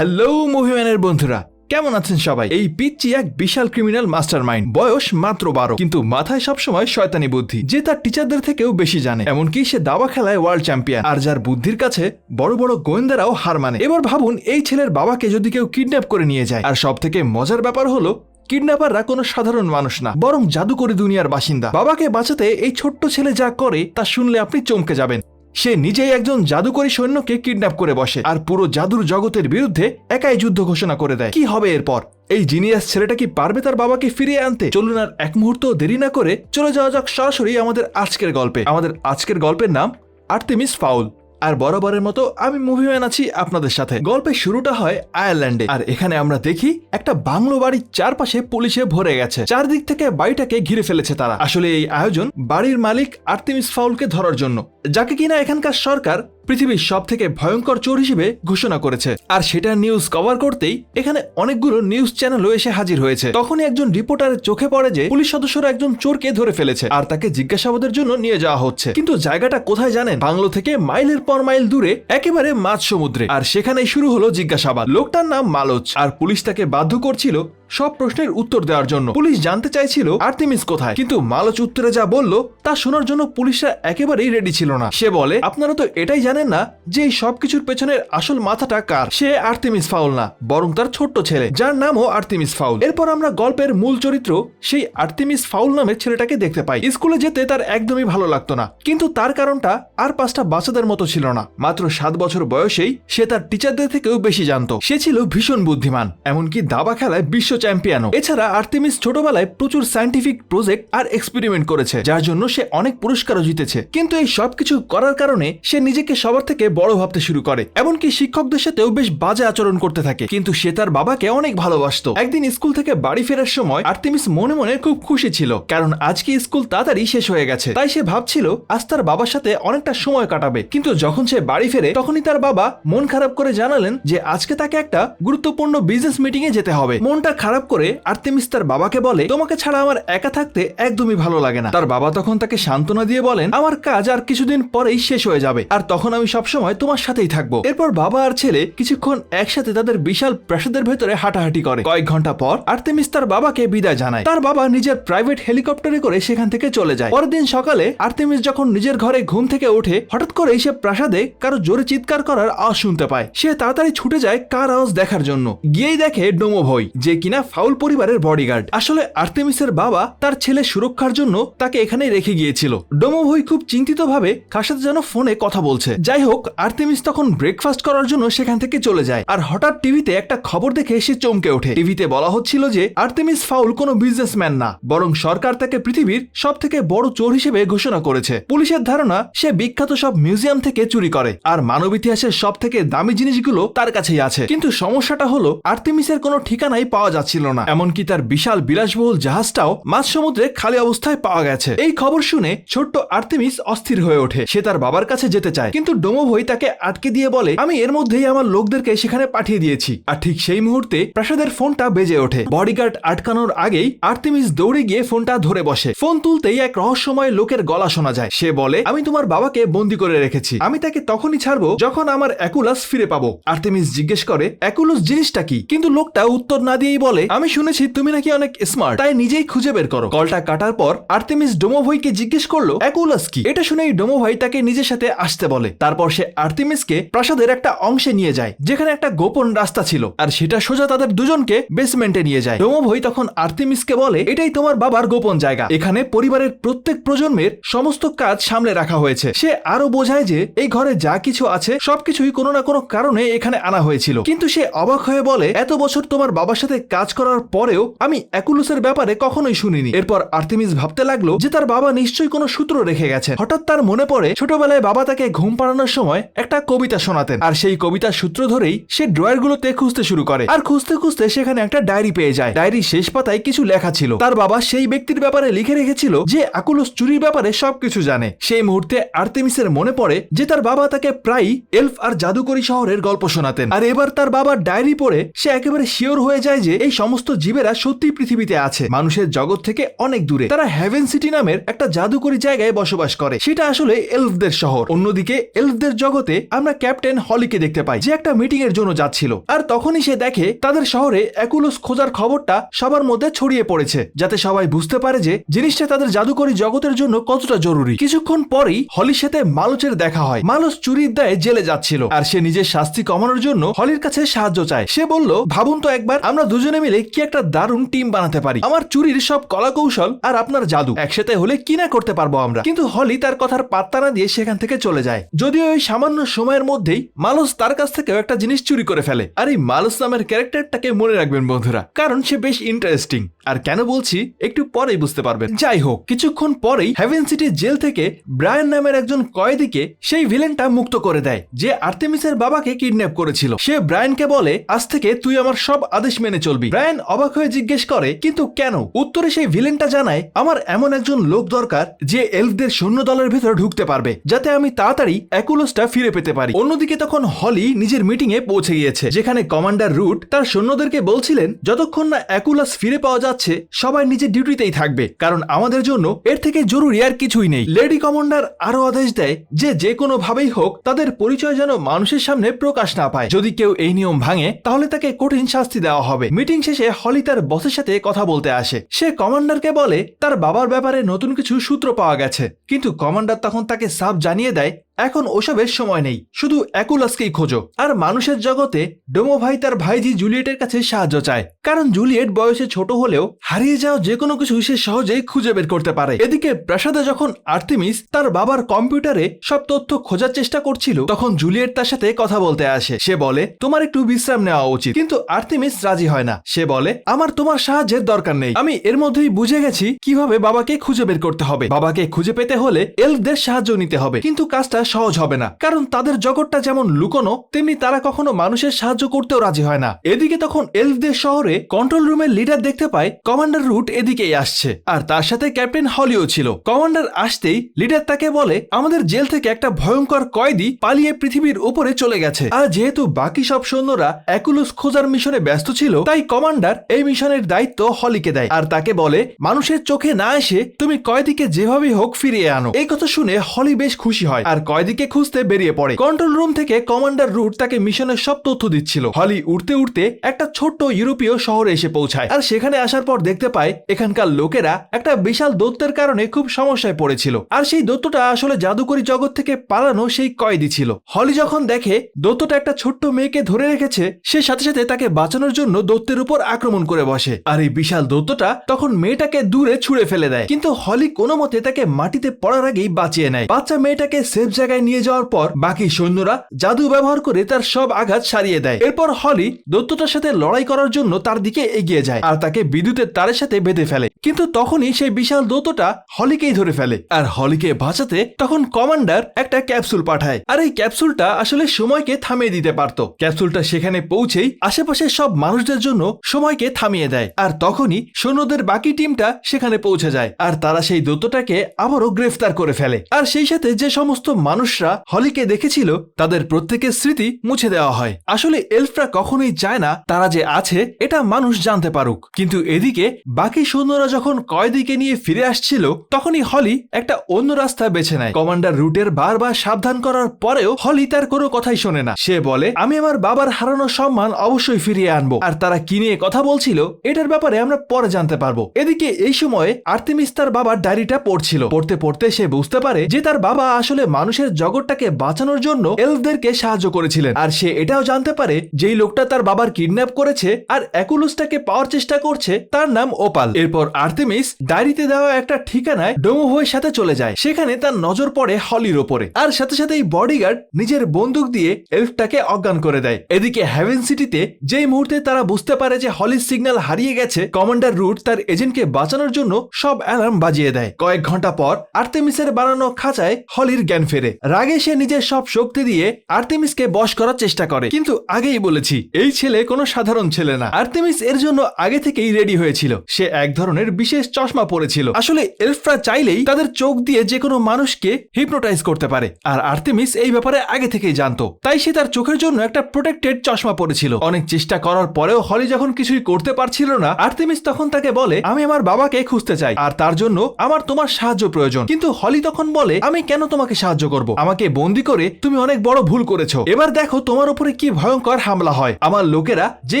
Hello মুভিম্যানের বন্ধুরা, কেমন আছেন সবাই? এই পিচ্চি এক বিশাল ক্রিমিনাল মাস্টারমাইন্ড, বয়স মাত্র 12, কিন্তু মাথায় সবসময় শয়তানি বুদ্ধি, যে তার টিচারদের থেকেও বেশি জানে। এমনকি সে দাবা খেলায় ওয়ার্ল্ড চ্যাম্পিয়ন, আর যার বুদ্ধির কাছে বড় বড় গোয়েন্দারাও হার মানে। এবার ভাবুন, এই ছেলের বাবাকে যদি কেউ কিডন্যাপ করে নিয়ে যায়। আর সব থেকে মজার ব্যাপার হলো, কিডন্যাপাররা কোনো সাধারণ মানুষ না, বরং জাদুকরী দুনিয়ার বাসিন্দা। বাবাকে বাঁচাতে এই ছোট্ট ছেলে যা করে তা শুনলে আপনি চমকে যাবেন। সে নিজেই একজন জাদুকরী সৈন্যকে কিডন্যাপ করে বসে, আর পুরো জাদুর জগতের বিরুদ্ধে একাই যুদ্ধ ঘোষণা করে দেয়। কি হবে এরপর? এই জিনিয়াস ছেলেটা কি পারবে তার বাবাকে ফিরিয়ে আনতে? চলুন আর এক মুহূর্ত দেরি না করে চলে যাওয়া যাক সরাসরি আমাদের আজকের গল্পে। আমাদের আজকের গল্পের নাম আর্তেমিস ফাউল। আর বরাবরের মতো আমি মুভিম্যান আছি আপনাদের সাথে। গল্পের শুরুটা হয় আয়ারল্যান্ডে, আর এখানে আমরা দেখি একটা বাংলো বাড়ির চারপাশে পুলিশে ভরে গেছে। চারদিক থেকে বাড়িটাকে ঘিরে ফেলেছে তারা। আসলে এই আয়োজন বাড়ির মালিক আর্তেমিস ফাউলকে ধরার জন্য, যাকে কিনা এখানকার সরকার পৃথিবীর সব থেকে ভয়ঙ্কর চোর হিসেবে ঘোষণা করেছে। আর সেটার নিউজ কভার করতেই এখানে অনেকগুলো নিউজ চ্যানেলও এসে হাজির হয়েছে। তখনই একজন রিপোর্টারের চোখে পড়ে যে পুলিশ সদস্যরা একজন চোরকে ধরে ফেলেছে, আর তাকে জিজ্ঞাসাবাদের জন্য নিয়ে যাওয়া হচ্ছে। কিন্তু জায়গাটা কোথায় জানেন? বাংলো থেকে মাইলের পর মাইল দূরে, একেবারে মাঝ সমুদ্রে। আর সেখানেই শুরু হলো জিজ্ঞাসাবাদ। লোকটার নাম মালোচ, আর পুলিশ তাকে বাধ্য করছিল সব প্রশ্নের উত্তর দেওয়ার জন্য। পুলিশ জানতে চাইছিল আর্তেমিস কোথায়, কিন্তু মালোচ উত্তরে যা বলল তা শোনার জন্য পুলিশরা একেবারেই রেডি ছিল না। সে বলে, আপনারা তো এটাই জানেন না যে এই সবকিছুর পেছনের আসল মাথাটা কার। সে আর্তেমিস ফাউল না, বরং তার ছোট্ট ছেলে, যার নামও আর্তেমিস ফাউল। এরপর আমরা গল্পের মূল চরিত্র সেই আর্তেমিস ফাউল নামের ছেলেটাকে দেখতে পাই। স্কুলে যেতে তার একদমই ভালো লাগতো না, কিন্তু তার কারণটা আর 5টা বাচ্চাদের মতো ছিল না। মাত্র 7 বছর বয়সেই সে তার টিচারদের থেকেও বেশি জানতো। সে ছিল ভীষণ বুদ্ধিমান, এমনকি দাবা খেলায় বিশ্ব চ্যাম্পিয়নও। এছাড়া আর্তেমিস ছোটবেলায় প্রচুর সায়েন্টিফিক প্রজেক্ট আর এক্সপেরিমেন্ট করেছে, যার জন্য সে অনেক পুরস্কারও জিতেছে। কিন্তু এই সবকিছু করার কারণে সে নিজেকে সবার থেকে বড় ভাবতে শুরু করে, এমনকি শিক্ষকদের সাথেও বেশ বাজে আচরণ করতে থাকে। কিন্তু সে তার বাবাকে অনেক ভালোবাসতো। একদিন স্কুল থেকে বাড়ি ফেরার সময় আর্তেমিস মনে মনে খুব খুশি ছিল, কারণ আজকে স্কুল তাড়াতাড়ি শেষ হয়ে গেছে। তাই সে ভাবছিল আজ তার বাবার সাথে অনেকটা সময় কাটাবে। কিন্তু যখন সে বাড়ি ফেরে, তখনই তার বাবা মন খারাপ করে জানালেন যে আজকে তাকে একটা গুরুত্বপূর্ণ বিজনেস মিটিং এ যেতে হবে। মনটা খারাপ করে আর্তেমিস তার বাবাকে বলে, তোমাকে ছাড়া আমার একা থাকতে একদমই ভালো লাগে না। তার বাবা তখন তাকে সান্ত্বনা দিয়ে বলেন, আমার কাজ আর কিছুদিন পরেই শেষ হয়ে যাবে, আর তখন আমি সবসময় তোমার সাথেই থাকবো। এরপর বাবা আর ছেলে কিছুক্ষণ একসাথে তাদের বিশাল প্রাসাদের ভেতরে হাঁটাহাঁটি করে। কয়েক ঘন্টা পর আর্তেমিস তার বাবাকে বিদায় জানায়। তার বাবা নিজের প্রাইভেট হেলিকপ্টারে করে সেখান থেকে চলে যায়। পরের দিন সকালে আর্তেমিস যখন নিজের ঘরে ঘুম থেকে ওঠে, হঠাৎ করে সে প্রাসাদে কারো জোরে চিৎকার করার আওয়াজ শুনতে পায়। সে তাড়াতাড়ি ছুটে যায় কার আওয়াজ দেখার জন্য। গিয়েই দেখে ডোমোভই, যে কিনা ফাউল পরিবারের বডিগার্ড। আসলে আর্তেমিসের বাবা তার ছেলের সুরক্ষার জন্য তাকে এখানে রেখে গিয়েছিল। ডোমোভই খুব চিন্তিত ভাবে কার সাথে যেন ফোনে কথা বলছে। যাই হোক, আর্তেমিস তখন ব্রেকফাস্ট করার জন্য সেখান থেকে চলে যায়। আর হঠাৎ টিভিতে একটা খবর দেখে সে চমকে ওঠে। টিভিতে বলা হচ্ছিল যে আর্তেমিস ফাউল কোনো বিজনেসম্যান না, বরং সরকার তাকে পৃথিবীর সব থেকে বড় চোর হিসেবে ঘোষণা করেছে। পুলিশের ধারণা সে বিখ্যাত সব মিউজিয়াম থেকে চুরি করে, আর মানব ইতিহাসের সব থেকে দামি জিনিসগুলো তার কাছেই আছে। কিন্তু সমস্যাটা হলো আর্তেমিসের কোনো ঠিকানাই পাওয়া যাচ্ছিল না, এমনকি তার বিশাল বিলাসবহুল জাহাজটাও মাঝ সমুদ্রে খালি অবস্থায় পাওয়া গেছে। এই খবর শুনে ছোট্ট আর্তেমিস অস্থির হয়ে ওঠে। সে তার বাবার কাছে যেতে চায়, কিন্তু ডোমোভই তাকে আটকে দিয়ে বলে, আমি এর মধ্যেই আমার লোকদেরকে সেখানে পাঠিয়ে দিয়েছি। আর ঠিক সেই মুহূর্তে প্রাসাদের ফোনটা বেজে ওঠে। বডিগার্ড আটকানোর আগেই আর্তেমিস দৌড়ে গিয়ে ফোনটা ধরে বসে। ফোন তুলতেই এক রহস্যময় লোকের গলা শোনা যায়। সে বলে, আমি তোমার বাবাকে বন্দি করে রেখেছি, আমি তাকে তখনই ছাড়বো যখন আমার অ্যাকুলাস ফিরে পাবো। আর্তেমিস জিজ্ঞেস করে, অ্যাকুলাস জিনিসটা কি? কিন্তু লোকটা উত্তর না দিয়েই বলে, আমি শুনেছি তুমি নাকি অনেক স্মার্ট, তাই নিজেই খুঁজে বের করো। কলটা কাটার পর আর্তেমিস ডোমোভইকে জিজ্ঞেস করলো, অ্যাকুলাস কি? এটা শুনেই ডোমোভই তাকে নিজের সাথে আসতে বলে। তারপর সে আর্তেমিসকে প্রাসাদের একটা অংশে নিয়ে যায়, যেখানে একটা গোপন রাস্তা ছিল, আর সেটা সোজা তাদের দুজনকে বেসমেন্টে নিয়ে যায়। ডোমোভই তখন আর্তেমিসকে বলে, এটাই তোমার বাবার গোপন জায়গা, এখানে পরিবারের প্রত্যেক প্রজন্মের সমস্ত কাজ সামলে রাখা হয়েছে। সে আরো বোঝায় যে এই ঘরে যা কিছু আছে সবকিছুই কোনো না কোনো কারণে এখানে আনা হয়েছিল। কিন্তু সে অবাক হয়ে বলে, এত বছর তোমার বাবার সাথে কাজ করার পরেও আমি অ্যাকুলাসের ব্যাপারে কখনোই শুনিনি। এরপর আর্তেমিস ভাবতে লাগলো যে তার বাবা নিশ্চয়ই কোনো সূত্র রেখে গেছে। হঠাৎ তার মনে পড়ে ছোটবেলায় বাবা তাকে ঘুম পাড়ানোর সময় একটা কবিতা শোনাতেন, আর সেই কবিতার সূত্র ধরেই সে ড্রয়ারগুলোতে খুঁজতে শুরু করে। আর খুঁজতে খুঁজতে সেখানে একটা ডায়েরি পেয়ে যায়। ডায়েরির শেষ পাতায় কিছু লেখা ছিল। তার বাবা সেই ব্যক্তির ব্যাপারে লিখে রেখেছিল যে অ্যাকুলাস চুরির ব্যাপারে সবকিছু জানে। সেই মুহূর্তে আর্তেমিসের মনে পড়ে যে তার বাবা তাকে প্রায়ই এলফ আর জাদুকরী শহরের গল্প শোনাতেন। আর এবার তার বাবার ডায়েরি পড়ে সে একেবারে শিওর হয়ে যায় যে এই এই সমস্ত জীবেরা সত্যি পৃথিবীতে আছে, মানুষের জগৎ থেকে অনেক দূরে। তারা হেভেন সিটি নামের একটা জাদুকরী জায়গায় বসবাস করে, সেটা আসলে এলফদের শহর। অন্যদিকে এলফদের জগতে আমরা ক্যাপ্টেন হলিকে দেখতে পাই, যে একটা মিটিং এর জন্য যাচ্ছিল। আর তখনই সে দেখে তাদের শহরে অ্যাকুলোস খোঁজার খবরটা সবার মধ্যে ছড়িয়ে পড়েছে, যাতে সবাই বুঝতে পারে যে জিনিসটা তাদের জাদুকরী জগতের জন্য কতটা জরুরি। কিছুক্ষণ পরেই হলির সাথে মালচের দেখা হয়। মালচ চুরির দায়ে জেলে যাচ্ছিল, আর সে নিজের শাস্তি কমানোর জন্য হলির কাছে সাহায্য চায়। সে বলল, ভাবুন তো একবার, আমরা দুজনে মিলে কি একটা দারুণ টিম বানাতে পারি। আমার চুরির সব কলা কৌশল আর আপনার জাদু একসাথে হলে কি না করতে পারবো আমরা। কিন্তু হলি তার কথার পাত্তা না দিয়ে সেখান থেকে চলে যায়। যদিও ওই সামান্য সময়ের মধ্যেই মালচ তার কাছ থেকেও একটা জিনিস চুরি করে ফেলে। আর এই মালচ নামের ক্যারেক্টারটাকে মনে রাখবেন বন্ধুরা, কারণ সে বেশ ইন্টারেস্টিং। আর কেন বলছি একটু পরেই বুঝতে পারবেন। যাই হোক, কিছুক্ষণ পরেই হেভেন সিটি জেল থেকে ব্রায়ান নামের একজন কয়েদিকে সেই ভিলেনটা মুক্ত করে দেয়, যে আর্তেমিসের বাবাকে কিডন্যাপ করেছিল। সে ব্রায়ানকে বলে, আজ থেকে তুই আমার সব আদেশ মেনে চলবি। ব্রায়ান অবাক হয়ে জিজ্ঞেস করে, কিন্তু কেন? উত্তরে সেই ভিলেনটা জানায়, আমার এমন একজন লোক দরকার যে এলফদের সৈন্য দলের ভিতরে ঢুকতে পারবে, যাতে আমি তাড়াতাড়ি অ্যাকুলোসটা ফিরে পেতে পারি। অন্যদিকে তখন হলি নিজের মিটিং এ পৌঁছে গিয়েছে, যেখানে কমান্ডার রুট তার সৈন্যদেরকে বলছিলেন, যতক্ষণ না অ্যাকুলাস ফিরে পাওয়া যাচ্ছে সবাই নিজের ডিউটিতেই থাকবে, কারণ আমাদের জন্য এর থেকে জরুরি আর কিছুই নেই। লেডি কমান্ডার আরো আদেশ দেয় যে কোনো ভাবেই হোক তাদের পরিচয় যেন মানুষের সামনে প্রকাশ না পায়। যদি কেউ এই নিয়ম ভাঙে তাহলে তাকে কঠিন শাস্তি দেওয়া হবে। মিটিং শেষে হলি তার বসের সাথে কথা বলতে আসে। সে কমান্ডারকে বলে তার বাবার ব্যাপারে নতুন কিছু সূত্র পাওয়া গেছে, কিন্তু কমান্ডার তখন তাকে সাফ জানিয়ে দেয়, এখন ওসবের সময় নেই, শুধু অ্যাকুলাসকেই খোঁজো। আর মানুষের জগতে ডোমো ভাই তার ভাইজি জুলিয়েটের কাছে সাহায্য চায়, কারণ জুলিয়েট বয়সে ছোট হলেও হারিয়ে যাওয়া যে কোনো কিছু সে সহজেই খুঁজে বের করতে পারে। এদিকে প্রাসাদে যখন আর্তেমিস তার বাবার কম্পিউটারে সব তথ্য খোঁজার চেষ্টা করছিল, তখন জুলিয়েট তার সাথে কথা বলতে আসে। সে বলে, তোমার একটু বিশ্রাম নেওয়া উচিত, কিন্তু আর্তেমিস রাজি হয় না। সে বলে, আমার তোমার সাহায্যের দরকার নেই, আমি এর মধ্যেই বুঝে গেছি কিভাবে বাবাকে খুঁজে বের করতে হবে। বাবাকে খুঁজে পেতে হলে এলফদের সাহায্য নিতে হবে, কিন্তু কাজটা সহজ হবে না, কারণ তাদের জগৎটা যেমন লুকোনো, তেমনি তারা কখনো মানুষের সাহায্য করতেও রাজি হয় না। এদিকে তখন এলফদের শহরে কন্ট্রোল রুমের লিডার দেখতে পায় কমান্ডার রুট এদিকেই আসছে, আর তার সাথে ক্যাপ্টেন হলিও ছিল। কমান্ডার আসতেই লিডার তাকে বলে, আমাদের জেল থেকে একটা ভয়ঙ্কর কয়েদি পালিয়ে পৃথিবীর উপরে চলে গেছে, আর যেহেতু বাকি সব সৈন্যরা অ্যাকুলোস খোঁজার মিশনে ব্যস্ত ছিল, তাই কমান্ডার এই মিশনের দায়িত্ব হলিকে দেয়, আর তাকে বলে, মানুষের চোখে না এসে তুমি কয়েদিকে যেভাবেই হোক ফিরিয়ে আনো। এই কথা শুনে হলি বেশ খুশি হয়, আর কয়েদিকে খুঁজতে বেরিয়ে পড়ে। কন্ট্রোল রুম থেকে কমান্ডার রুট তাকে মিশনের সব তথ্য দিচ্ছিল। হলি উড়তে উড়তে একটা ছোট্ট ইউরোপীয় শহরে এসে পৌঁছায়, আর সেখানে আসার পর দেখতে পায় এখানকার লোকেরা একটা বিশাল দৈত্যের কারণে খুব সমস্যায় পড়েছিল, আর সেই দৈত্যটা আসলে জাদুকরী জগৎ থেকে পালানো সেই কয়েদি ছিল। হলি যখন দেখে দৈত্যটা একটা ছোট্ট মেয়েকে ধরে রেখেছে, সে সাথে সাথে তাকে বাঁচানোর জন্য দৈত্যের উপর আক্রমণ করে বসে, আর এই বিশাল দৈত্যটা তখন মেয়েটাকে দূরে ছুঁড়ে ফেলে দেয়। কিন্তু হলি কোনো মতে তাকে মাটিতে পড়ার আগেই বাঁচিয়ে নেয়। বাচ্চা মেয়েটাকে সেফ জায়গায় নিয়ে যাওয়ার পর বাকি সৈন্যরা জাদু ব্যবহার করে তার সব আঘাত সারিয়ে দেয়। এরপর হলি দৈত্যটার সাথে লড়াই করার জন্য তার দিকে এগিয়ে যায়, আর তাকে বিদ্যুতের তারের সাথে বেঁধে ফেলে। কিন্তু তখনই সেই বিশাল দৈত্যটা হলিকেই ধরে ফেলে, আর হলিকে বাঁচাতে তখন কমান্ডার একটা ক্যাপসুল পাঠায়, আর এই ক্যাপসুলটা আসলে সময়কে থামিয়ে দিতে পারত। ক্যাপসুলটা সেখানে পৌঁছেই আশেপাশের সব মানুষদের জন্য সময়কে থামিয়ে দেয়, আর তখনই সৈন্যদের বাকি টিমটা সেখানে পৌঁছে যায়, আর তারা সেই দৈত্যটাকে আবারও গ্রেফতার করে ফেলে। আর সেই সাথে যে সমস্ত মানুষরা হলিকে দেখেছিল তাদের প্রত্যেকের স্মৃতি মুছে দেওয়া হয়। আসলে এলফরা কখনোই চায় না তারা যে আছে এটা মানুষ জানতে পারুক। কিন্তু এদিকে বাকি সৈন্যরা যখন কয়েদিকে নিয়ে ফিরে আসছিল, তখনই হলি একটা অন্য রাস্তা বেছে নেয়। কমান্ডার রুটের বারবার সাবধান করার পরেও হলি তার কোনো কথাই শোনে না। সে বলে, আমি আমার বাবার হারানো সম্মান অবশ্যই ফিরিয়ে আনবো, আর তারা কি নিয়ে কথা বলছিল এটার ব্যাপারে আমরা পরে জানতে পারবো। এদিকে এই সময়ে আর্তেমিস তার বাবার ডায়েরিটা পড়ছিল। পড়তে পড়তে সে বুঝতে পারে যে তার বাবা আসলে মানুষের জগৎটাকে বাঁচানোর জন্য এলফদেরকে সাহায্য করেছিলেন, আর সে এটাও জানতে পারে যেই লোকটা তার বাবার কিডন্যাপ করেছে আর অ্যাকুলোসটাকে পাওয়ার চেষ্টা করছে তার নাম ওপাল। এরপর আর্তেমিস ডায়েরিতে দেওয়া একটা ঠিকানায় ডোমোভোয়ের সাথে চলে যায়। সেখানে তার নজর পড়ে হলির ওপরে, আর সাথে সাথেই বডিগার্ড নিজের বন্দুক দিয়ে এলফটাকে অজ্ঞান করে দেয়। এদিকে হেভেন সিটিতে যেই মুহূর্তে তারা বুঝতে পারে যে হলির সিগন্যাল হারিয়ে গেছে, কমান্ডার রুট তার এজেন্টকে বাঁচানোর জন্য সব অ্যালার্ম বাজিয়ে দেয়। কয়েক ঘন্টা পর আর্তেমিসের বানানো খাঁচায় হলির জ্ঞান ফেরে, ফেলে। রাগে সে নিজের সব শক্তি দিয়ে আর্তেমিসকে বশ করার চেষ্টা করে, কিন্তু আগেই বলেছি এই ছেলে কোনো সাধারণ ছেলে না। আর্তেমিস এর জন্য আগে থেকেই রেডি হয়েছিল। সে এক ধরনের বিশেষ চশমা পরেছিল। আসলে এলফরা চাইলেই তাদের চোখ দিয়ে যে কোনো মানুষকে হিপনোটাইজ করতে পারে, আর আর্তেমিস এই ব্যাপারে আগে থেকেই জানতো। তাই সে তার চোখের জন্য একটা প্রোটেক্টেড চশমা পরেছিল। অনেক চেষ্টা করার পরেও হলি যখন কিছুই করতে পারছিল না, আর্তেমিস তখন তাকে বলে, আমি আমার বাবাকে খুঁজতে চাই আর তার জন্য আমার তোমার সাহায্য প্রয়োজন। কিন্তু হলি তখন বলে, আমি কেন তোমাকে সাহায্য করব? আমাকে বন্দি করে তুমি অনেক বড় ভুল করেছো। এবার দেখো তোমার উপরে কি ভয়ঙ্কর হামলা হয়। আমার লোকেরা যে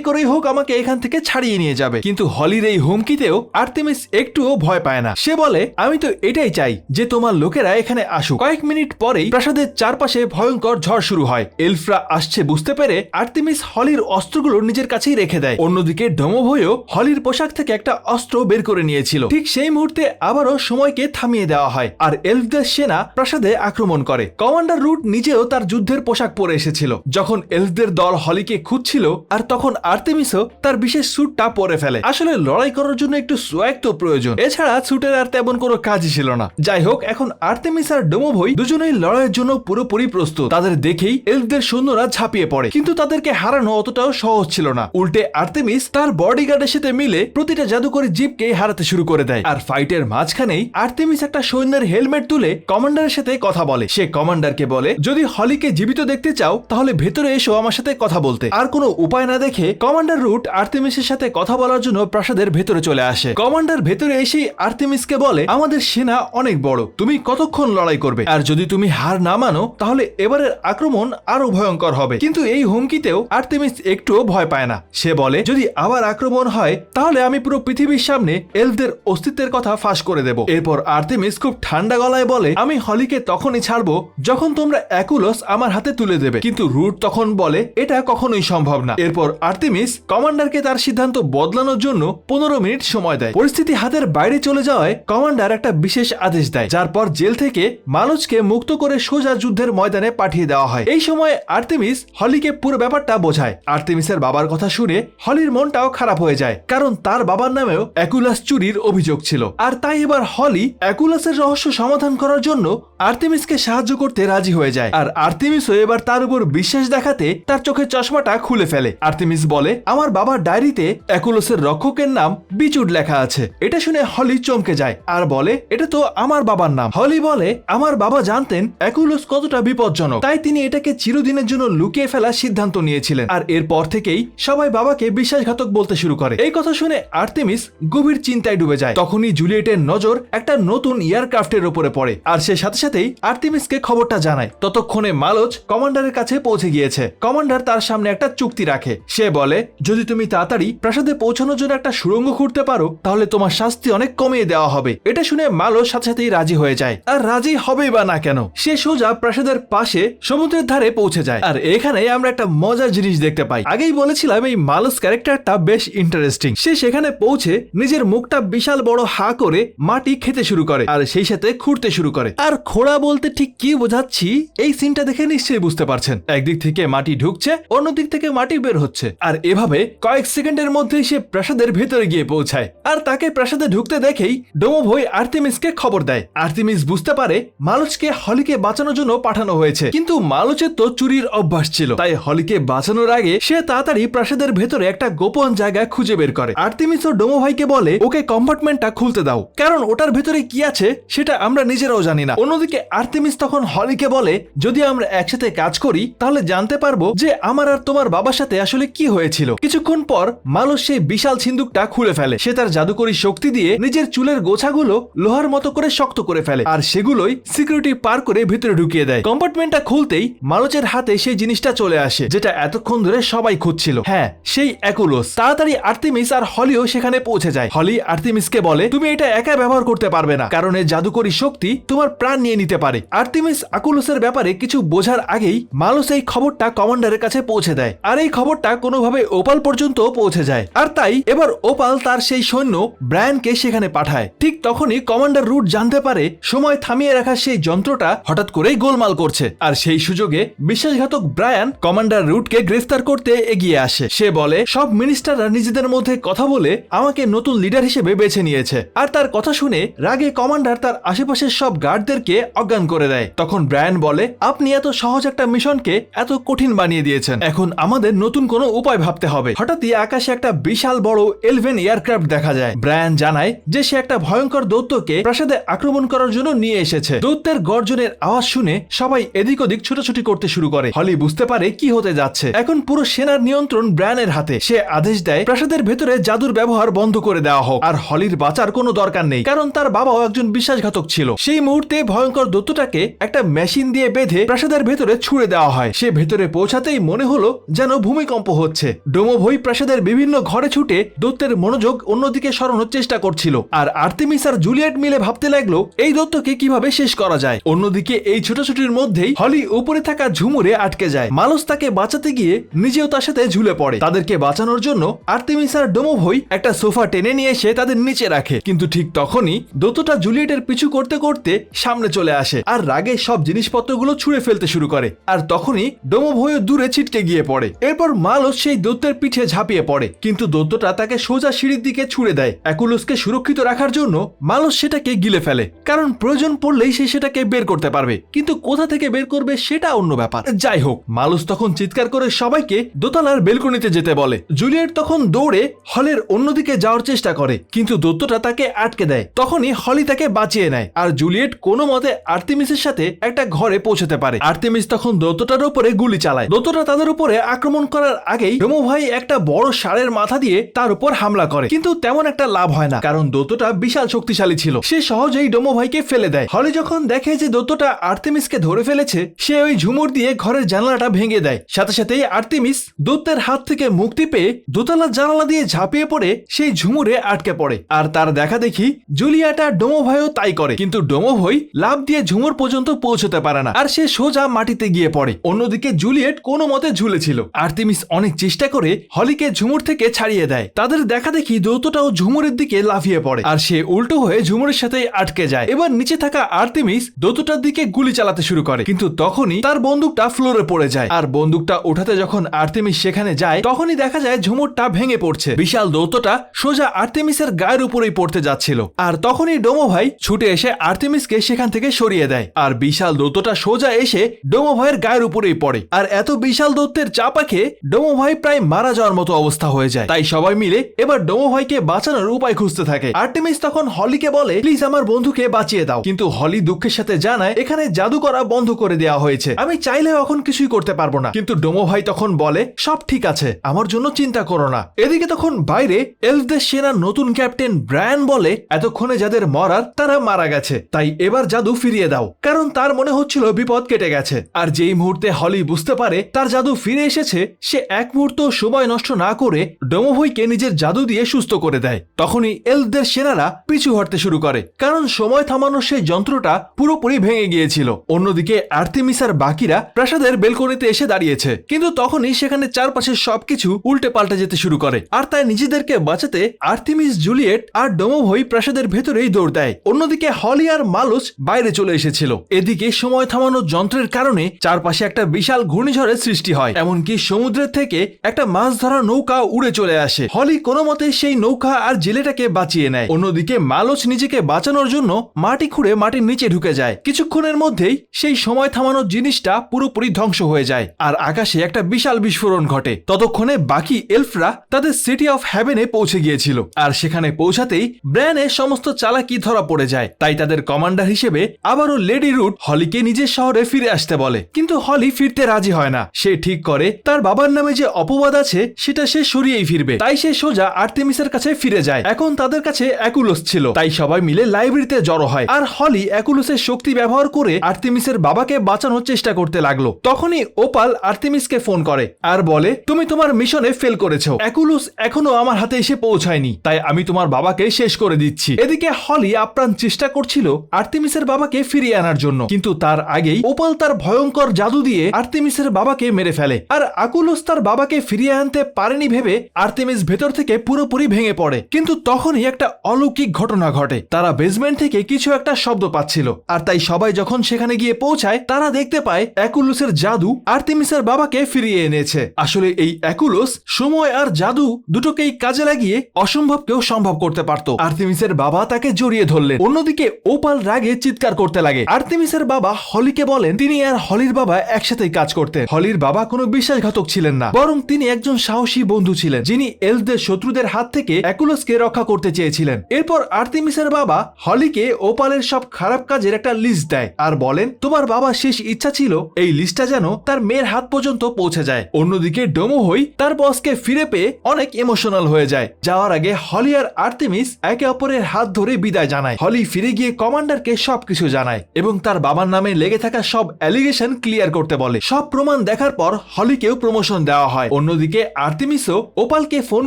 করেই হোক আমাকে এখান থেকে ছাড়িয়ে নিয়ে যাবে। কিন্তু হলির এই হুমকিতেও আর্তেমিস একটুও ভয় পায় না। সে বলে, আমি তো এটাই চাই যে তোমার লোকেরা এখানে আসুক। কয়েক মিনিট পরেই প্রাসাদের চারপাশে ভয়ঙ্কর ঝড় শুরু হয়। এলফরা আসছে বুঝতে পেরে আর্তেমিস হলির অস্ত্রগুলো নিজের কাছেই রেখে দেয়। অন্যদিকে ডোমোভয়ও হলির পোশাক থেকে একটা অস্ত্র বের করে নিয়েছিল। ঠিক সেই মুহূর্তে আবারও সময়কে থামিয়ে দেওয়া হয় আর এলফদের সেনা প্রাসাদে আক্রমণ করে। কমান্ডার রুট নিজেও তার যুদ্ধের পোশাক পরে এসেছিল যখন এলফদের দল হলিকে খুঁজছিল, আর তখন আর্তেমিসও তার বিশেষ স্যুটটা পরে ফেলে। আসলে লড়াই করার জন্য একটু সোয়াগ তো প্রয়োজন, এছাড়া স্যুটের আর তেমন কোনো কাজই ছিল না। যাই হোক, এখন আর্তেমিস আর ডোমোভয় দুজনেই লড়াইয়ের জন্য পুরোপুরি প্রস্তুত। তাদের দেখেই এলফদের সৈন্যরা ঝাঁপিয়ে পড়ে, কিন্তু তাদেরকে হারানো অতটাও সহজ ছিল না। উল্টে আর্তেমিস তার বডিগার্ডের সাথে মিলে প্রতিটা জাদুকরী জীবকে হারাতে শুরু করে দেয়। আর ফাইটের মাঝখানেই আর্তেমিস একটা সৈন্যের হেলমেট তুলে কমান্ডারের সাথে কথা বলে। সে কমান্ডারকে বলে, যদি হলিকে জীবিত দেখতে চাও তাহলে ভেতরে এসো আমার সাথে কথা বলতে। আর কোনো উপায় না দেখে কমান্ডার রুট আর্তেমিসের সাথে কথা বলার জন্য প্রাসাদের ভেতরে চলে আসে। কমান্ডার ভেতরে এসেই আর্তেমিসকে বলে, আমাদের সেনা অনেক বড়, তুমি কতক্ষণ লড়াই করবে? আর যদি তুমি হার না মানো তাহলে এবারের আক্রমণ আরো ভয়ঙ্কর হবে। কিন্তু এই হুমকিতেও আর্তেমিস একটুও ভয় পায় না। সে বলে, যদি আবার আক্রমণ হয় তাহলে আমি পুরো পৃথিবীর সামনে এলফদের অস্তিত্বের কথা ফাঁস করে দেব। এরপর আর্তেমিস খুব ঠান্ডা গলায় বলে, আমি হলিকে তখনই ছাড়বো যখন তোমরা অ্যাকুলোস আমার হাতে তুলে দেবে। কিন্তু রুট তখন বলে, এটা কখনোই সম্ভব না। এরপর আর্তেমিস কমান্ডারকে তার সিদ্ধান্ত বদলানোর জন্য 15 মিনিট সময় দেয়। পরিস্থিতি হাতের বাইরে চলে যাওয়ায় কমান্ডার একটা বিশেষ আদেশ দেয়, যার পর জেল থেকে মানুষকে মুক্ত করে সোজা যুদ্ধের ময়দানে পাঠিয়ে দেওয়া হয়। এই সময় আর্তেমিস হলিকে পুরো ব্যাপারটা বোঝায়। আর্তেমিসের বাবার কথা শুনে হলির মনটাও খারাপ হয়ে যায়, কারণ তার বাবার নামেও অ্যাকুলাস চুরির অভিযোগ ছিল। আর তাই এবার হলি অ্যাকুলাসের রহস্য সমাধান করার জন্য আর্তেমিসকে সাহায্য করতে রাজি হয়ে যায়। আর আর্তেমিসও এবার তার উপর বিশ্বাস দেখাতে তার চোখের চশমাটা খুলে ফেলে। আর্তেমিস বলে, আমার বাবার ডায়েরিতে অ্যাকুলাসের রক্ষকের নাম বিচুড লেখা আছে। এটা শুনে হলি চমকে যায় আর বলে, এটা তো আমার বাবার নাম। হলি বলে, আমার বাবা জানতেন অ্যাকুলাস কতটা বিপজ্জনক, তাই তিনি এটাকে চিরদিনের জন্য লুকিয়ে ফেলার সিদ্ধান্ত নিয়েছিলেন। আর এরপর থেকেই সবাই বাবাকে বিশ্বাসঘাতক বলতে শুরু করে। এই কথা শুনে আর্তেমিস গভীর চিন্তায় ডুবে যায়। তখনই জুলিয়েটের নজর একটা নতুন এয়ারক্রাফটের উপরে পড়ে, আর সে সাথে সাথেই আর্তেমিসকে খবরটা জানায়। ততক্ষণে মালোচ কমান্ডারের কাছে পৌঁছে গিয়েছে। কমান্ডার তার সামনে একটা চুক্তি রাখে। সে বলে, যদি তুমি তাড়াতাড়ি প্রাসাদে পৌঁছানোর জন্য একটা সুড়ঙ্গ খুঁড়তে পারো তাহলে তোমার শাস্তি অনেক কমিয়ে দেওয়া হবে। এটা শুনে মালোচ সাথে সাথেই রাজি হয়ে যায়। আর রাজি হবেই বা না কেন, সে সোজা প্রাসাদের পাশে সমুদ্রের ধারে পৌঁছে যায়। আর এখানে আমরা একটা মজার জিনিস দেখতে পাই। আগেই বলেছিলাম এই মালোচ ক্যারেক্টারটা বেশ ইন্টারেস্টিং। সে সেখানে পৌঁছে নিজের মুখটা বিশাল বড় হা করে মাটি খেতে শুরু করে আর সেই সাথে খুঁড়তে শুরু করে। আর খোঁড়া বলতে ঠিক কি বোঝাচ্ছি এই সিনটা দেখে নিশ্চয়ই বুঝতে পারছেন। একদিক থেকে মাটি ঢুকছে, অন্যদিক থেকে মাটি বের হচ্ছে, আর এভাবে কয়েক সেকেন্ডের মধ্যেই সে প্রাসাদের ভেতরে গিয়ে পৌঁছায়। আর তাকে প্রাসাদে ঢুকতে দেখেই ডোমোভয় আর্তেমিসকে খবর দেয়। আর্তেমিস বুঝতে পারে মালোচকে হলিকে বাঁচানোর জন্য পাঠানো হয়েছে, কিন্তু মালোচের তো চুরির অভ্যাস ছিল, তাই হলিকে বাঁচানোর আগে সে তাড়াতাড়ি প্রাসাদের ভেতরে একটা গোপন জায়গা খুঁজে বের করে। আর্তেমিস ও ডোমোভয়কে বলে, ওকে কম্পার্টমেন্টটা খুলতে দাও, কারণ ওটার ভেতরে কি আছে সেটা আমরা নিজেরাও জানি না। অন্যদিকে আর্তেমিস তখন হলিকে বলে, যদি আমরা একসাথে কাজ করি তাহলে জানতে পারবো যে আমার আর তোমার বাবার সাথে আসলে কি হয়েছিল। কিছুক্ষণ পর মালোচ সেই বিশাল সিন্দুকটা খুলে ফেলে। সে তার জাদুকরী শক্তি দিয়ে নিজের চুলের গোছাগুলো লোহার মতো করে শক্ত করে ফেলে, আর সেগুলোই সিকিউরিটি পার করে ভিতরে ঢুকিয়ে দেয়। কম্পার্টমেন্টটা খুলতেই মালোচের হাতে সেই জিনিসটা চলে আসে যেটা এতক্ষণ ধরে সবাই খুঁজছিল। হ্যাঁ, সেই অ্যাকুলোস। তাড়াতাড়ি আর্তেমিস আর হলিও সেখানে পৌঁছে যায়। হলি আর্তেমিসকে বলে, তুমি এটা একা ব্যবহার করতে পারবে না, কারণ এর জাদুকরী শক্তি তোমার প্রাণ নিয়ে নিতে পারে। আর্তেমিস অ্যাকুলোসের ব্যাপারে কিছু বোঝার আগেই মালোচ এই খবরটা কমান্ডারের কাছে পৌঁছে দেয়। আর এই খবরটা কোনোভাবে ওপাল পর্যন্ত পৌঁছে যায়। আর তাই এবার ওপাল তার সেই সৈন্য ব্রায়ানকে সেখানে পাঠায়। ঠিক তখনই কমান্ডার রুট জানতে পারে সময় থামিয়ে রাখা সেই যন্ত্রটা হঠাৎ করেই গোলমাল করছে। আর সেই সুযোগে বিশ্বাসঘাতক ব্রায়ান কমান্ডার রুটকে গ্রেফতার করতে এগিয়ে আসে। সে বলে, সব মিনিস্টাররা নিজেদের মধ্যে কথা বলে আমাকে নতুন লিডার হিসেবে বেছে নিয়েছে। আর তার কথা শুনে রাগে কমান্ডার তার আশেপাশের সব গার্ডদেরকে অজ্ঞান করে দেয়। দেয়। তখন ব্রায়ান বলে, আপনি এত সহজ একটা মিশনকে এত কঠিন বানিয়ে দিয়েছেন, এখন আমাদের নতুন কোনো উপায় ভাবতে হবে। হঠাৎই আকাশে একটা বিশাল বড় এলভেন এয়ারক্রাফট দেখা যায়। ব্রায়ান জানায় যে সে একটা ভয়ঙ্কর দৈত্যকে প্রাসাদে আক্রমণ করার জন্য নিয়ে এসেছে। দৈত্যের গর্জনের আওয়াজ শুনে সবাই এদিক ওদিক ছুটোছুটি করতে শুরু করে। হলি বুঝতে পারে কি হতে যাচ্ছে। এখন পুরো সেনার নিয়ন্ত্রণ ব্রায়ানের হাতে। সে আদেশ দেয় প্রাসাদের ভেতরে জাদুর ব্যবহার বন্ধ করে দেওয়া হোক। আর হলির বাঁচার কোনো দরকার নেই, কারণ তার বাবাও একজন বিশ্বাসঘাতক ছিল। সেই মুহূর্তে ভয়ঙ্কর দৈত্যটাকে একটা মেশিন দিয়ে বেঁধে প্রাসাদের ভেতরে ছুড়ে দেওয়া হয়। সে ভেতরে পৌঁছাতেই মনে হলো যেন ভূমিকম্প হচ্ছে। ডোমোভই প্রাসাদের বিভিন্ন ঘরে ছুটে দৈত্যের মনোযোগ অন্যদিকে সরানোর চেষ্টা করছিল। আর আর্তেমিস আর জুলিয়েট মিলে ভাবতে লাগলো এই দৈত্যকে কিভাবে শেষ করা যায়। অন্যদিকে এই ছোটাছুটির মধ্যেই হলি উপরে থাকা ঝুমুরে আটকে যায়। মালস তাকে বাঁচাতে গিয়ে নিজেও তার সাথে ঝুলে পড়ে। তাদেরকে বাঁচানোর জন্য আর্তেমিস আর ডোমোভই একটা সোফা টেনে নিয়ে এসে তাদের নিচে রাখে। কিন্তু ঠিক তখনই দৈত্যটা জুলিয়েটের পিছু করতে করতে সামনে চলে আসে আর রাগে সব জিনিসপত্রগুলো ছুঁড়ে ফেলতে শুরু করে। আর তখনই ডোমোভইও দূরে ছিটকে গিয়ে পড়ে। এরপর মালস সেই দৈত্যের পিঠে ঝাঁপিয়ে পড়ে, কিন্তু দৈত্যটা তাকে সোজা সিঁড়ির দিকে ছুঁড়ে দেয়। অ্যাকুলুসকে সুরক্ষিত রাখার জন্য মালস সেটাকে গিলে ফেলে, কারণ প্রয়োজন পড়লেই সে সেটাকে বের করতে পারবে। কিন্তু কোথা থেকে বের করবে সেটা অন্য ব্যাপার। যাই হোক, মালস তখন চিৎকার করে সবাইকে দোতলার বেলকনিতে যেতে বলে। জুলিয়েট তখন দৌড়ে হলের অন্যদিকে যাওয়ার চেষ্টা করে, কিন্তু দৈত্যটা তাকে আটকে দেয়। তখনই হলি তাকে বাঁচিয়ে নেয় আর জুলিয়েট কোনো মতে আর্তেমিসের সাথে একটা ঘরে পৌঁছতে পারে। আর্তেমিস তখন দৈত্যটার উপরে গুলি চালায়। দৈত্যটা তাদের উপরে আক্রমণ করার আগেই ডোমোভই একটা বড় ষাঁড়ের মাথা দিয়ে তার উপর হামলা করে, কিন্তু তেমন একটা লাভ হয় না, কারণ দৈত্যটা বিশাল শক্তিশালী ছিল। সে সহজেই ডোমোভইকে ফেলে দেয়। হলি যখন দেখে যে দৈত্যটা আর্তেমিসকে ধরে ফেলেছে, সে ওই ঝুমুর দিয়ে ঘরের জানালাটা ভেঙে দেয়। সাথে সাথেই আর্তেমিস দৈত্যের হাত থেকে মুক্তি পেয়ে দোতলার জানালা দিয়ে ঝাঁপিয়ে পড়ে সেই ঝুমুরে আটকে পড়ে। আর তার দেখা দেখি জুলিয়েট আর ডোমোভইও তাই করে, কিন্তু ডোমোভই লাফ দিয়ে ঝুমুর পর্যন্ত পৌঁছতে পারে না আর সে সোজা মাটিতে গিয়ে পড়ে। অন্যদিকে জুলিয়েট কোনো মতে ঝুলেছিল। আর্তেমিস অনেক চেষ্টা করে হলিকে ঝুমুর থেকে ছাড়িয়ে দেয়। তাদের দেখা দেখি দৈত্যটাও ঝুমুরের দিকে লাফিয়ে পড়ে আর সে উল্টো হয়ে ঝুমুরের সাথে আটকে যায়। এবার নিচে থাকা আর্তেমিস দৈত্যটার দিকে গুলি চালাতে শুরু করে, কিন্তু তখনই তার বন্দুকটা ফ্লোরে পড়ে যায়। আর বন্দুকটা ওঠাতে যখন আর্তেমিস সেখানে যায়, তখনই দেখা যায় ঝুমুরটা ভেঙে পড়ছে। বিশাল দৈত্যটা সোজা আর্তেমিসের গায়ের উপরেই পড়তে যাচ্ছিল। আর তখনই ডোমোভই ছুটে এসে আর্তেমিসকে সেখান থেকে সরিয়ে দেয়। আর বিশাল দৈত্যটা সোজা এসে ডোমোভইয়ের গায়ের উপরেই পড়ে। আর এত বিশাল দৈত্যের চাপা খেয়ে ডোমোভই প্রায় মারা যাওয়ার মতো অবস্থা হয়ে যায়। তাই সবাই মিলে এবার ডোমোভইকে বাঁচানোর উপায় খুঁজতে থাকে। আর্তেমিস তখন হলিকে বলে, প্লিজ আমার বন্ধুকে বাঁচিয়ে দাও। কিন্তু হলি দুঃখের সাথে জানায় এখানে জাদু করা বন্ধ করে দেওয়া হয়েছে, আমি চাইলেও এখন কিছুই করতে পারবো না। কিন্তু ডোমোভই তখন বলে, সব ঠিক আছে, আমার জন্য চিন্তা করো না। এদিকে তখন বাইরে এলফদের সেনার নতুন ক্যাপ্টেন ব্রায়ান বলে, এতক্ষণে যাদের মরার তারা মারা গেছে, তাই এবার জাদু ফিরিয়ে দাও, কারণ তার মনে হচ্ছিল বিপদ কেটে গেছে। আর যেই মুহূর্তে হলি বুঝতে পারে তার জাদু ফিরে এসেছে, সে এক মুহূর্ত সময় নষ্ট না করে ডোমোভইকে নিজের জাদু দিয়ে সুস্থ করে দেয়। তখনই এলফদের সেনারা পিছু হটতে শুরু করে, কারণ সময় থামানোর সেই যন্ত্রটা পুরোপুরি ভেঙে গিয়েছিল। অন্যদিকে আর্তেমিস আর বাকিরা প্রাসাদের বেলকনিতে এসে দাঁড়িয়েছে, কিন্তু তখনই সেখানে চারপাশের সবকিছু উল্টে পাল্টে যেতে শুরু করে। আর তাই নিজেদেরকে বাঁচাতে আর্তেমিস, জুলিয়েট আর ডোমোভই প্রাসাদের ভেতরেই দৌড় দেয়। অন্যদিকে হলি আর মালস বাইরে চলে এসেছিল। এদিকে সময় থামানোর যন্ত্রের কারণে চারপাশে একটা বিশাল ঘূর্ণিঝড়ের সৃষ্টি হয়, এমনকি সমুদ্রের থেকে একটা মাছ ধরা নৌকা উড়ে চলে আসে। হলি কোনো মতে সেই নৌকা আর জেলেটাকে বাঁচিয়ে নেয়। অন্যদিকে মালস নিজেকে বাঁচানোর জন্য মাটি খুঁড়ে মাটির নিচে ঢুকে যায়। কিছুক্ষণের মধ্যেই সেই সময় থামানোর জিনিসটা পুরোপুরি ধ্বংস হয়ে যায় আর আকাশে একটা বিশাল বিস্ফোরণ ঘটে। ততক্ষণে বাকি এলফরা তাদের সিটি অফ হ্যাভেনে পৌঁছে গিয়েছিল। আর সেখানে পৌঁছাতেই ব্রায়ানের সমস্ত চালাকি ধরা পড়ে যায়। তাই তাদের কমান্ডার হিসেবে আবারও লেডি রুট হলিকে নিজের শহরে ফিরে আসতে বলে, কিন্তু হলি ফিরতে রাজি হয় না। সে ঠিক করে তার বাবার নামে যে অপবাদ আছে সেটা সে সরিয়েই ফিরবে। তাই সে সোজা আর্তেমিসের কাছে ফিরে যায়। এখন তাদের কাছে অ্যাকুলস ছিল, তাই সবাই মিলে লাইব্রেরিতে জড়ো হয়। আর হলি অ্যাকুলসের শক্তি ব্যবহার করে আর্তেমিসের বাবাকে বাঁচানোর চেষ্টা করতে লাগলো। তখনই ওপাল আর্তেমিসকে ফোন করে আর বলে, তুমি তোমার মিশনে ফেল করেছো, অ্যাকুলস এখনো আমার হাতে এসে পৌঁছায়নি, তাই আমি তোমার বাবাকে শেষ করে দিচ্ছি। এদিকে হলি আপ্রাণ চেষ্টা করছিল আর্তেমিসের বাবাকে ফিরিয়ে আনার জন্য, কিন্তু তার আগেই ওপাল তার ভয়ঙ্কর জাদু দিয়ে আর্তেমিসের বাবাকে মেরে ফেলে। আর অ্যাকুলস তার বাবাকে ফিরিয়ে আনতে পারেনি ভেবে আর্তেমিস ভেতর থেকে পুরোপুরি ভেঙে পড়ে। কিন্তু তখনই একটা অলৌকিক ঘটনা ঘটে। তারা বেসমেন্ট থেকে কিছু একটা শব্দ পাচ্ছিল, আর তাই সবাই যখন সেখানে গিয়ে পৌঁছায় তারা দেখতে পায় অ্যাকুলসের জাদু আর্তেমিসের বাবাকে ফিরিয়ে এনেছে। আসলে এই অ্যাকুলস সময় আর জাদু দুটোকেই কাজে লাগিয়ে অসম্ভবকেও সম্ভব করতে পারত। আর্তেমিসের বাবা তাকে জড়িয়ে ধরলেন। অন্যদিকে ওপাল রাগে চিৎকার করতে লাগে, আর আর্তেমিসের বাবা হলিকে বলেন তিনি আর হলির বাবা একসাথেই কাজ করতেন। হলির বাবা কোনো বিশ্বাসঘাতক ছিলেন না, বরং তিনি একজন সাহসী বন্ধু ছিলেন যিনি এলফদের শত্রুদের হাত থেকে অ্যাকুলোসকে রক্ষা করতে চেয়েছিলেন। এরপর আর্তেমিসের বাবা হলিকে ওপালের সব খারাপ কাজের একটা লিস্ট দেয় আর বলেন তোমার বাবার শেষ ইচ্ছা ছিল এই লিস্টটা যেন তার মেয়ের হাত পর্যন্ত পৌঁছে যায়। অন্যদিকে ডোমোহই তার বসকে ফিরে পেয়ে অনেক ইমোশনাল হয়ে যায়। যাওয়ার আগে হলি আর আর্তেমিস একে অপরের হাত ধরে বিদায় জানায়। হলি ফিরে গিয়ে কমান্ডারকে সবকিছু জানায় এবং তার বাবার নামে লেগে থাকা সব অ্যালিগেশন ক্লিয়ার করতে বলে। সব প্রমাণ দেখার পর হলিকেও প্রমোশন দেওয়া হয়। অন্যদিকে আর্তেমিসও ওপালকে ফোন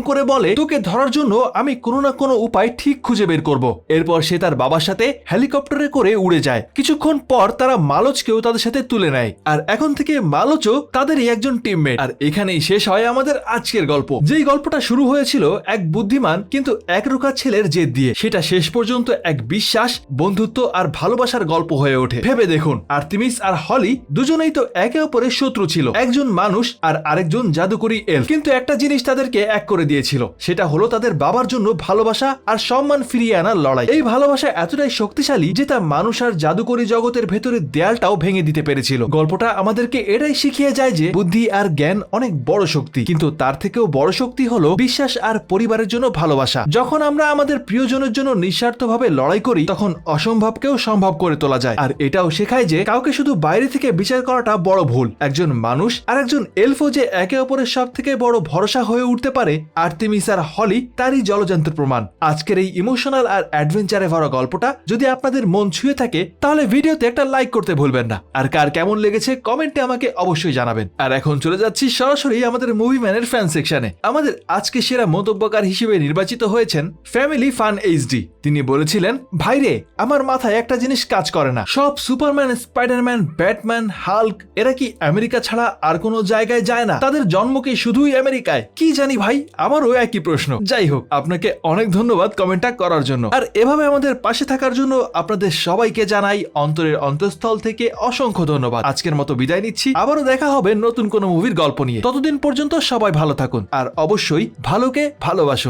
করে বলে তোকে ধরার জন্য আমি কোনো না কোনো উপায় ঠিক খুঁজে বের করব। এরপর সে তার বাবার সাথে হেলিকপ্টারে করে উড়ে যায়। কিছুক্ষণ পর তারা মালোচকেও তাদের সাথে তুলে নেয় আর এখন থেকে মালোচও তাদেরই একজন টিমমেট। আর এখানেই শেষ হয় আমাদের আজকের গল্প। যেই গল্পটা শুরু হয়েছিল এক বুদ্ধিমান কিন্তু একরোখা ছেলের জেদ দিয়ে, সেটা শেষ পর্যন্ত এক বিশ্বাস, বন্ধুত্ব আর ভালোবাসার গল্প হয়ে ওঠে। ভেবে দেখুন, আর্তেমিস আর হলি দুজনেই তো একে অপরের শত্রু ছিল, একজন মানুষ আর আরেকজন জাদুকরী এলফ। কিন্তু একটা জিনিস তাদেরকে এক করে দিয়েছিল, সেটা হলো তাদের বাবার জন্য ভালোবাসা আর সম্মান ফিরিয়ে আনার লড়াই। এই ভালোবাসা এতটাই শক্তিশালী যে তা মানুষ আর জাদুকরী জগতের ভেতরে দেয়ালটাও ভেঙে দিতে পেরেছিল। গল্পটা আমাদেরকে এটাই শিখিয়ে যায় যে বুদ্ধি আর জ্ঞান অনেক বড় শক্তি, কিন্তু তার থেকেও বড় শক্তি হলো বিশ্বাস আর পরিবারের জন্য ভালোবাসা। যখন আমরা আমাদের প্রিয়জনের জন্য নিঃস্বার্থভাবে লড়াই করি তখন অসম্ভবকেও সম্ভব করে তোলা যায়। আর এটাও শেখায় যে কাউকে শুধু বাইরে থেকে বিচার করাটা বড় ভুল। একজন মানুষ আর একজন এলফও যে একে অপরের সব থেকে বড় ভরসা হয়ে উঠতে পারে, আর্তেমিস আর হলি তারই জলযন্ত্র প্রমাণ। আজকের এই ইমোশনাল আর অ্যাডভেঞ্চারে ভরা গল্পটা যদি আপনাদের মন ছুঁয়ে থাকে তাহলে ভিডিওতে একটা লাইক করতে ভুলবেন না। আর কার কেমন লেগেছে কমেন্টে আমাকে অবশ্যই জানাবেন। আর এখন চলে যাচ্ছি সরাসরি আমাদের মুভি ম্যানের ফ্যান সেকশনে। আমাদের আজকে সেরা মন্তব্যকার হিসেবে নির্বাচিত হয়েছেন ফ্যামিলি ফান এইচডি। তিনি বলেছিলেন, ভাইরে আমার মাথায় একটা জিনিস কাজ করে না, সব সুপারম্যান, স্পাইডারম্যান, ব্যাটম্যান, হাল্ক এরা কি আমেরিকা ছাড়া আর কোনো জায়গায় যায় না? তাদের জন্ম কি শুধুই আমেরিকায়? কি জানি ভাই, আমারও একই প্রশ্ন। যাই হোক, আপনাকে অনেক ধন্যবাদ কমেন্টটা করার জন্য। আর এভাবে আমাদের পাশে থাকার জন্য আপনাদের সবাইকে জানাই অন্তরের অন্তঃস্থল থেকে অসংখ্য ধন্যবাদ। আজকের মতো বিদায় নিচ্ছি, আবারও দেখা হবে নতুন কোনো মুভির গল্প নিয়ে। ততদিন পর্যন্ত সবাই ভালো থাকুন আর অবশ্যই ভালোকে ভালোবাসুন।